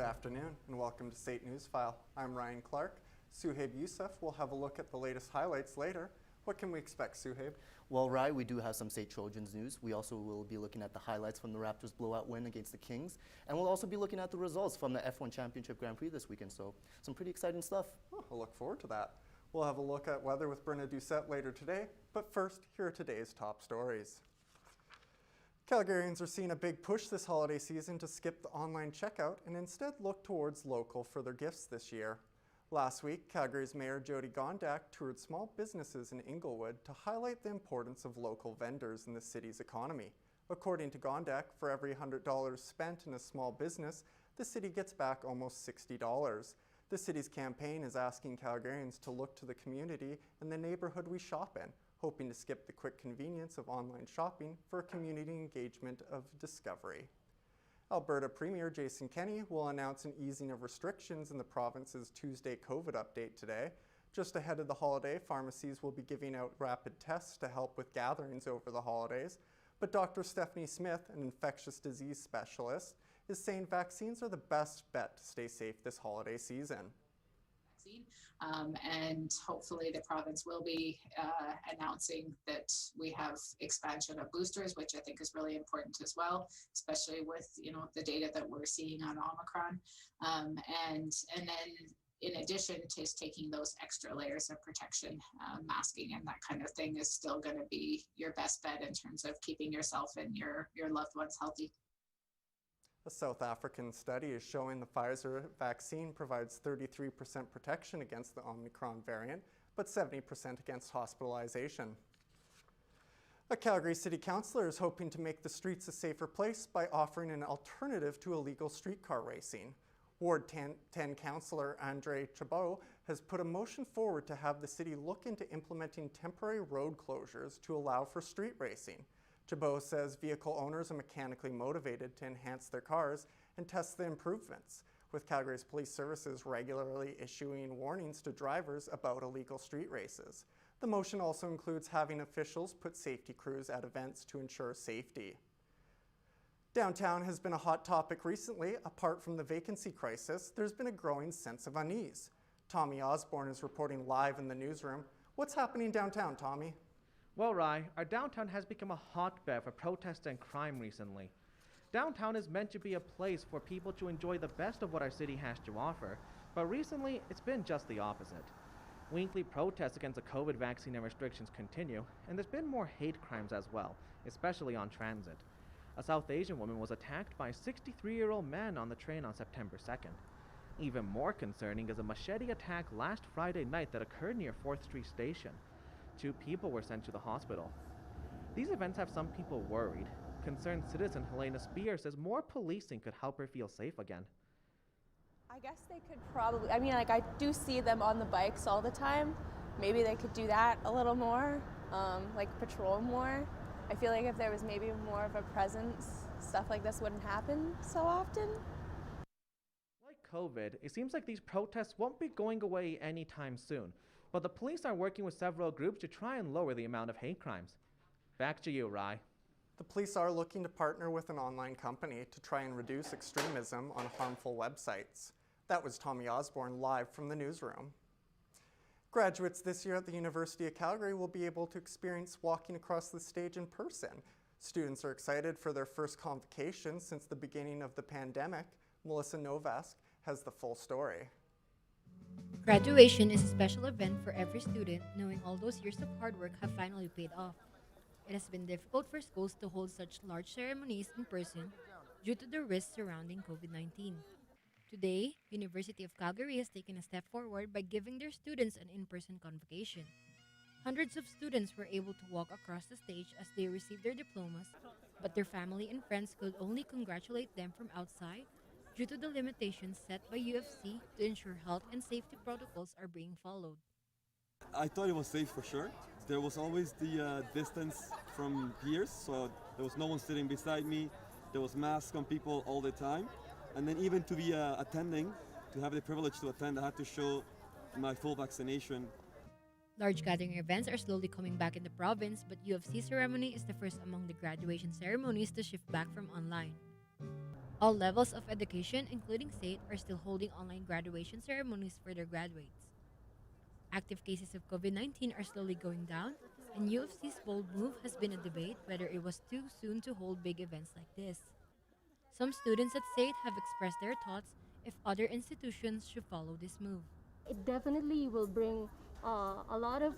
afternoon and welcome to State News File. I'm Ryan Clark. Suhaib Youssef will have a look at the latest highlights later. What can we expect, Suhaib? Well, Rye, we do have some State Trojans news. We also will be looking at the highlights from the Raptors' blowout win against the Kings. And we'll also be looking at the results from the F1 Championship Grand Prix this weekend. So some pretty exciting stuff. Oh, I'll look forward to that. We'll have a look at weather with Brenna Doucette later today. But first, here are today's top stories. Calgarians are seeing a big push this holiday season to skip the online checkout and instead look towards local for their gifts this year. Last week, Calgary's Mayor Jyoti Gondak toured small businesses in Inglewood to highlight the importance of local vendors in the city's economy. According to Gondak, for every $100 spent in a small business, the city gets back almost $60. The city's campaign is asking Calgarians to look to the community and the neighborhood we shop in, hoping to skip the quick convenience of online shopping for community engagement of discovery. Alberta Premier Jason Kenney will announce an easing of restrictions in the province's Tuesday COVID update today. Just ahead of the holiday, pharmacies will be giving out rapid tests to help with gatherings over the holidays. But Dr. Stephanie Smith, an infectious disease specialist, is saying vaccines are the best bet to stay safe this holiday season. And hopefully the province will be announcing that we have expansion of boosters, which I think is really important as well, especially with the data that we're seeing on Omicron. And then in addition to taking those extra layers of protection, masking and that kind of thing is still going to be your best bet in terms of keeping yourself and your loved ones healthy. A South African study is showing the Pfizer vaccine provides 33% protection against the Omicron variant, but 70% against hospitalization. A Calgary City Councillor is hoping to make the streets a safer place by offering an alternative to illegal streetcar racing. Ward 10 Councillor Andre Chabot has put a motion forward to have the city look into implementing temporary road closures to allow for street racing. Chabot says vehicle owners are mechanically motivated to enhance their cars and test the improvements, with Calgary's police services regularly issuing warnings to drivers about illegal street races. The motion also includes having officials put safety crews at events to ensure safety. Downtown has been a hot topic recently. Apart from the vacancy crisis, there's been a growing sense of unease. Tommy Osborne is reporting live in the newsroom. What's happening downtown, Tommy? Well, Rye, our downtown has become a hotbed for protest and crime recently. Downtown is meant to be a place for people to enjoy the best of what our city has to offer, but recently it's been just the opposite. Weekly protests against the COVID vaccine and restrictions continue, and there's been more hate crimes as well, especially on transit. A South Asian woman was attacked by a 63-year-old man on the train on September 2nd. Even more concerning is a machete attack last Friday night that occurred near 4th Street Station. 2 people were sent to the hospital. These events have some people worried. Concerned citizen Helena Spear says more policing could help her feel safe again. I guess they could probably, I do see them on the bikes all the time. Maybe they could do that a little more, patrol more. I feel like if there was maybe more of a presence, stuff like this wouldn't happen so often. Like COVID, it seems like these protests won't be going away anytime soon. But the police are working with several groups to try and lower the amount of hate crimes. Back to you, Rye. The police are looking to partner with an online company to try and reduce extremism on harmful websites. That was Tommy Osborne live from the newsroom. Graduates this year at the University of Calgary will be able to experience walking across the stage in person. Students are excited for their first convocation since the beginning of the pandemic. Melissa Novask has the full story. Graduation is a special event for every student, knowing all those years of hard work have finally paid off. It has been difficult for schools to hold such large ceremonies in person due to the risks surrounding COVID-19. Today, University of Calgary has taken a step forward by giving their students an in-person convocation. Hundreds of students were able to walk across the stage as they received their diplomas, but their family and friends could only congratulate them from outside due to the limitations set by UFC to ensure health and safety protocols are being followed. I thought it was safe for sure. There was always the distance from peers, so there was no one sitting beside me. There was masks on people all the time. And then even to be attending, to have the privilege to attend, I had to show my full vaccination. Large gathering events are slowly coming back in the province, but UFC ceremony is the first among the graduation ceremonies to shift back from online. All levels of education, including SAIT, are still holding online graduation ceremonies for their graduates. Active cases of COVID-19 are slowly going down, and U of C's bold move has been a debate whether it was too soon to hold big events like this. Some students at SAIT have expressed their thoughts if other institutions should follow this move. It definitely will bring a lot of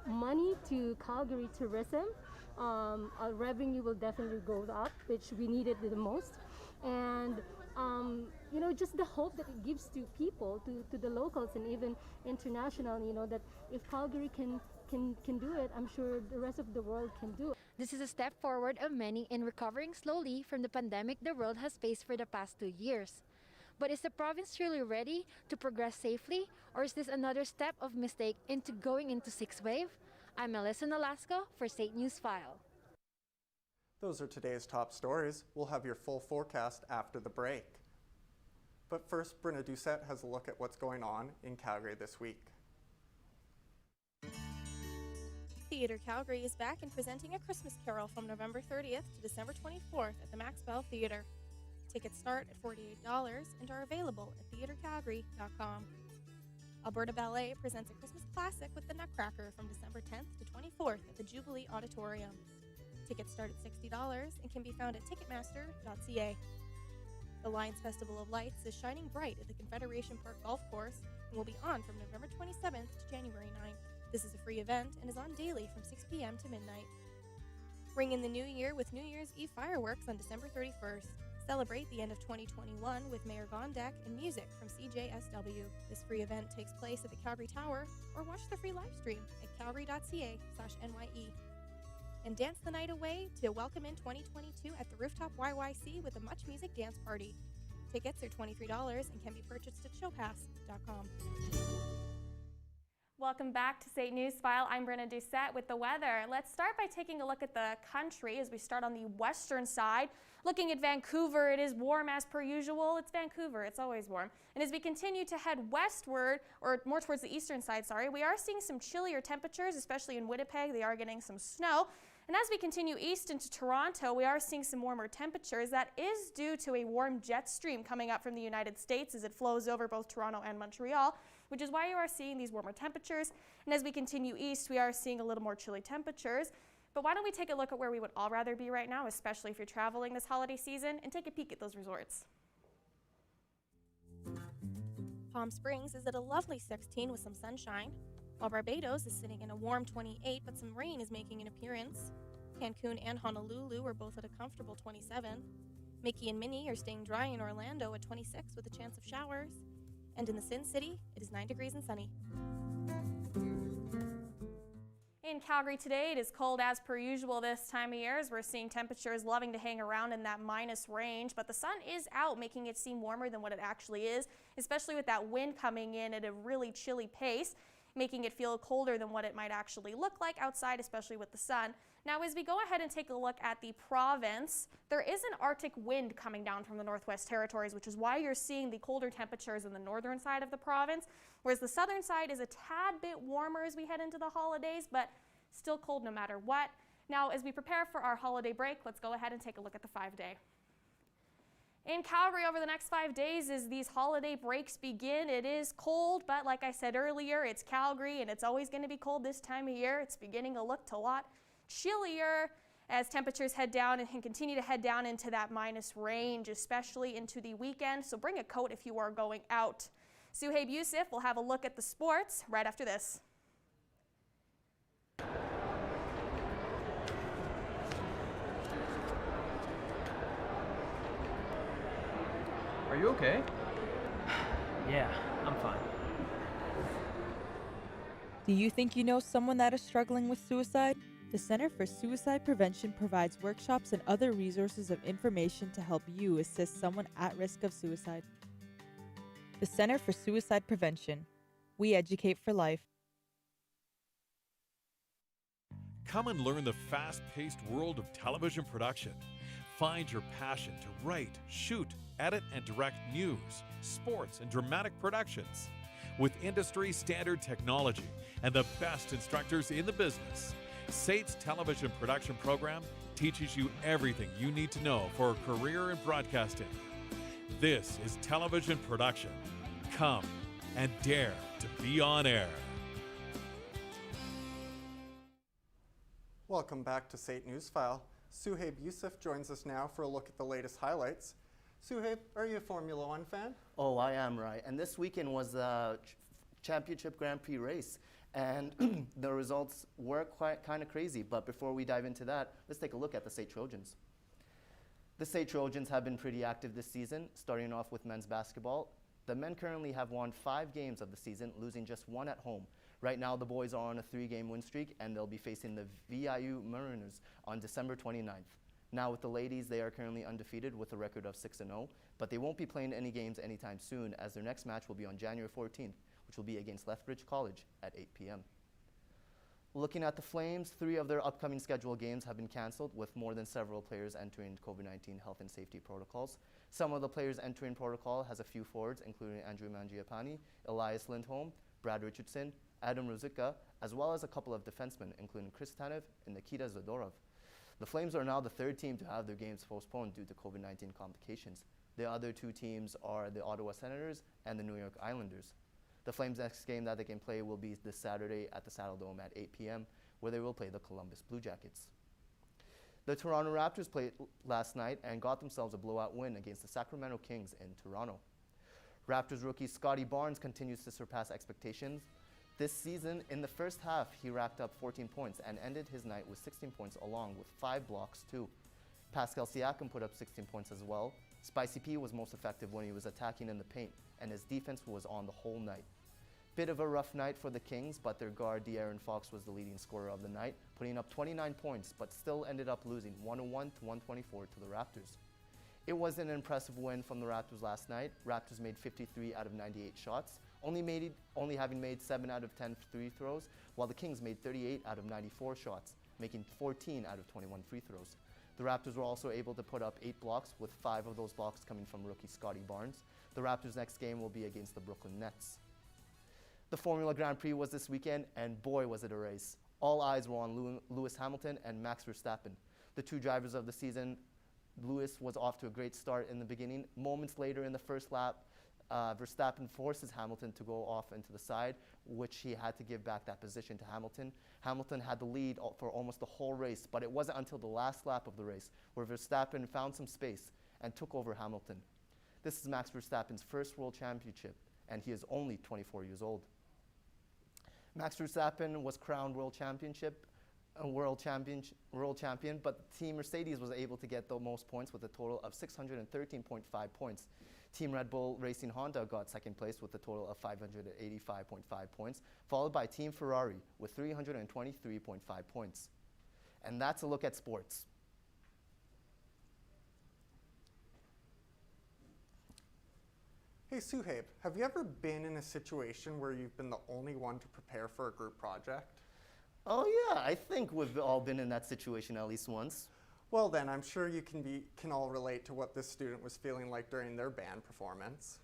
money to Calgary tourism. Our revenue will definitely go up, which we needed the most. And just the hope that it gives to people, to the locals and even international, that if Calgary can do it, I'm sure the rest of the world can do it. This is a step forward of many in recovering slowly from the pandemic the world has faced for the past 2 years. But is the province truly ready to progress safely, or is this another step of mistake into going into sixth wave? I'm Melissa Nolasco for SAIT News File. Those are today's top stories. We'll have your full forecast after the break. But first, Brenna Doucette has a look at what's going on in Calgary this week. Theatre Calgary is back and presenting A Christmas Carol from November 30th to December 24th at the Max Bell Theatre. Tickets start at $48 and are available at theatrecalgary.com. Alberta Ballet presents a Christmas classic with The Nutcracker from December 10th to 24th at the Jubilee Auditorium. Tickets start at $60 and can be found at ticketmaster.ca. The Lions Festival of Lights is shining bright at the Confederation Park Golf Course and will be on from November 27th to January 9th. This is a free event and is on daily from 6 p.m. to midnight. Ring in the new year with New Year's Eve fireworks on December 31st. Celebrate the end of 2021 with Mayor Gondek and music from CJSW. This free event takes place at the Calgary Tower, or watch the free live stream at calgary.ca/NYE. And dance the night away to welcome in 2022 at the Rooftop YYC with a Much Music dance party. Tickets are $23 and can be purchased at showpass.com. Welcome back to SAIT News File. I'm Brenna Doucette with the weather. Let's start by taking a look at the country as we start on the western side. Looking at Vancouver, it is warm as per usual. It's Vancouver, it's always warm. And as we continue to head westward, or more towards the eastern side, we are seeing some chillier temperatures, especially in Winnipeg. They are getting some snow. And as we continue east into Toronto, we are seeing some warmer temperatures. That is due to a warm jet stream coming up from the United States as it flows over both Toronto and Montreal, which is why you are seeing these warmer temperatures. And as we continue east, we are seeing a little more chilly temperatures. But why don't we take a look at where we would all rather be right now, especially if you're traveling this holiday season, and take a peek at those resorts. Palm Springs is at a lovely 16 with some sunshine, while Barbados is sitting in a warm 28, but some rain is making an appearance. Cancun and Honolulu are both at a comfortable 27. Mickey and Minnie are staying dry in Orlando at 26 with a chance of showers. And in the Sin City, it is 9 degrees and sunny. In Calgary today, it is cold as per usual this time of year, as we're seeing temperatures loving to hang around in that minus range, but the sun is out, making it seem warmer than what it actually is, especially with that wind coming in at a really chilly pace, making it feel colder than what it might actually look like outside, especially with the sun. Now, as we go ahead and take a look at the province, there is an Arctic wind coming down from the Northwest Territories, which is why you're seeing the colder temperatures in the northern side of the province, whereas the southern side is a tad bit warmer as we head into the holidays, but still cold no matter what. Now, as we prepare for our holiday break, let's go ahead and take a look at the 5-day. In Calgary over the next 5 days as these holiday breaks begin, it is cold, but like I said earlier, it's Calgary and it's always going to be cold this time of year. It's beginning to look a lot chillier as temperatures head down and continue to head down into that minus range, especially into the weekend. So bring a coat if you are going out. Suhaib Yusuf will have a look at the sports right after this. Are you okay? Yeah, I'm fine. Do you think you know someone that is struggling with suicide? The Center for Suicide Prevention provides workshops and other resources of information to help you assist someone at risk of suicide. The Center for Suicide Prevention. We educate for life. Come and learn the fast-paced world of television production. Find your passion to write, shoot, edit, and direct news, sports, and dramatic productions. With industry-standard technology and the best instructors in the business, SAIT's television production program teaches you everything you need to know for a career in broadcasting. This is television production. Come and dare to be on air. Welcome back to SAIT Newsfile. Suhaib Yusuf joins us now for a look at the latest highlights. Suhaib, are you a Formula One fan? Oh, I am, right. And this weekend was the Championship Grand Prix race. And the results were quite kind of crazy. But before we dive into that, let's take a look at the SAIT Trojans. The SAIT Trojans have been pretty active this season, starting off with men's basketball. The men currently have won 5 games of the season, losing just 1 at home. Right now, the boys are on a 3-game win streak, and they'll be facing the VIU Mariners on December 29th. Now, with the ladies, they are currently undefeated with a record of 6-0, but they won't be playing any games anytime soon, as their next match will be on January 14th, which will be against Lethbridge College at 8 p.m. Looking at the Flames, 3 of their upcoming scheduled games have been canceled, with more than several players entering COVID-19 health and safety protocols. Some of the players entering protocol has a few forwards, including Andrew Mangiapane, Elias Lindholm, Brad Richardson, Adam Ruzicka, as well as a couple of defensemen, including Chris Tanev and Nikita Zadorov. The Flames are now the 3rd team to have their games postponed due to COVID-19 complications. The other 2 teams are the Ottawa Senators and the New York Islanders. The Flames' next game that they can play will be this Saturday at the Saddle Dome at 8 p.m., where they will play the Columbus Blue Jackets. The Toronto Raptors played last night and got themselves a blowout win against the Sacramento Kings in Toronto. Raptors rookie Scotty Barnes continues to surpass expectations. This season, in the first half, he racked up 14 points and ended his night with 16 points along with 5 blocks too. Pascal Siakam put up 16 points as well. Spicy P was most effective when he was attacking in the paint, and his defense was on the whole night. Bit of a rough night for the Kings, but their guard De'Aaron Fox was the leading scorer of the night, putting up 29 points, but still ended up losing 101 to 124 to the Raptors. It was an impressive win from the Raptors last night. Raptors made 53 out of 98 shots, only having made 7 out of 10 free throws, while the Kings made 38 out of 94 shots, making 14 out of 21 free throws. The Raptors were also able to put up 8 blocks, with 5 of those blocks coming from rookie Scotty Barnes. The Raptors' next game will be against the Brooklyn Nets. The Formula Grand Prix was this weekend, and boy was it a race. All eyes were on Lewis Hamilton and Max Verstappen. The 2 drivers of the season. Lewis was off to a great start in the beginning. Moments later in the first lap, Verstappen forces Hamilton to go off into the side, which he had to give back that position to Hamilton. Hamilton had the lead for almost the whole race, but it wasn't until the last lap of the race where Verstappen found some space and took over Hamilton. This is Max Verstappen's first World Championship, and he is only 24 years old. Max Verstappen was crowned world champion, but Team Mercedes was able to get the most points with a total of 613.5 points. Team Red Bull Racing Honda got second place with a total of 585.5 points, followed by Team Ferrari with 323.5 points. And that's a look at sports. Hey Suhaib, have you ever been in a situation where you've been the only one to prepare for a group project? Oh yeah, I think we've all been in that situation at least once. Well then, I'm sure you can all relate to what this student was feeling like during their band performance.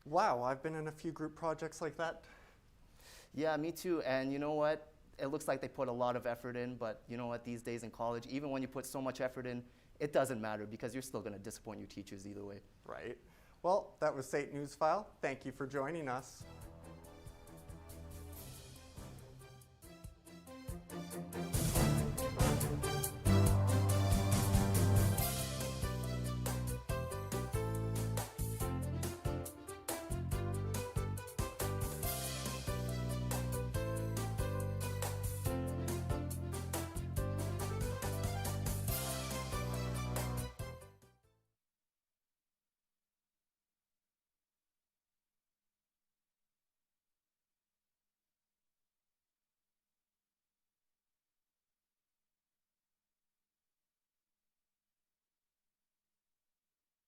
Wow, I've been in a few group projects like that. Yeah, me too. And you know what? It looks like they put a lot of effort in, but you know what? These days in college, even when you put so much effort in, it doesn't matter because you're still going to disappoint your teachers either way. Right. Well, that was SAIT Newsfile. Thank you for joining us.